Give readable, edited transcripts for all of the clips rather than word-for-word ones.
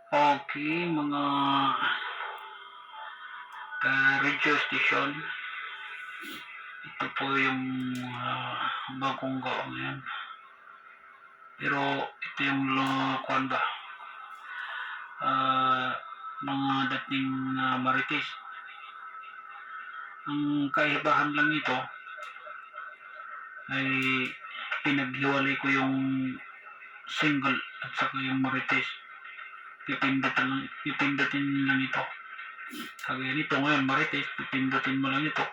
Okay, mga ka-radio station. Ito po yung bagong gawa ngayon. Pero ito yung kuwan ba? Mga dating Marites. Ang kaibahan lang nito ay pinaghiwalay ko yung single at saka yung Marites. Pipindutin lang ito. Kagaya nito ngayon, Marites, pipindutin mo lang ito.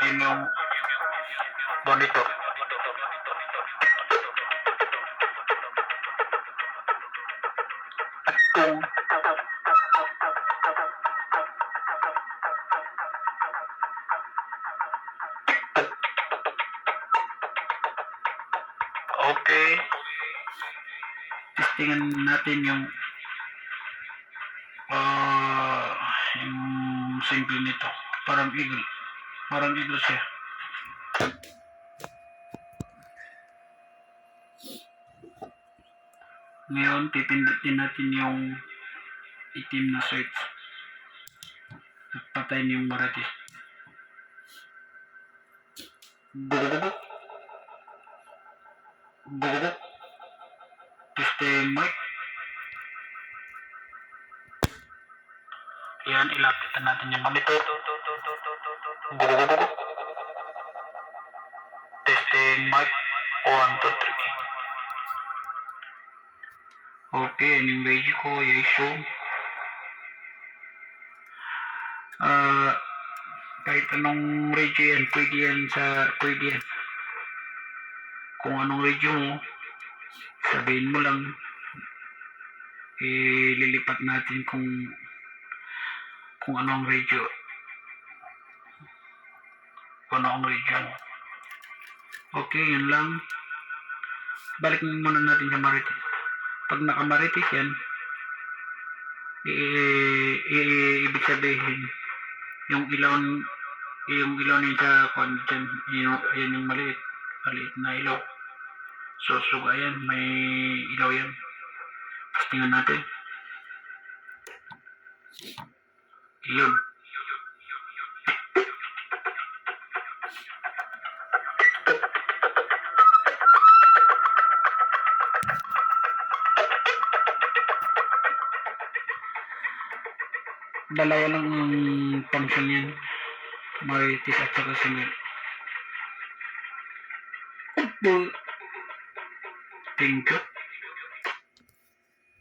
Ayun yung bonito. Okay. Testingan natin yung simple nito. Parang eagle. Parang eagle siya. Ngayon, pipindutin natin yung itim na switch. At patayin yung Marites. Buguduk. Buguduk. Testing mic. Yan, ilapitan natin yung monitor. Buguduk. Testing mic. 1, 2, 3. Okay, yan yung radio ko. Yay-show. Kahit anong radio yan, pwede yan. Kung anong radio mo, sabihin mo lang, lilipat natin kung anong radio. Kung anong radio mo. Okay, yun lang. Balik muna natin sa Marites. Pag naka-Marites yan, ibig sabihin, yung ilaw niya sa kwan dyan, yan yung maliit na ilaw. So ayan, may ilaw yan. Testingan natin. Yun. Dalawa lang ang function yan. Marites at saka single. Thank you.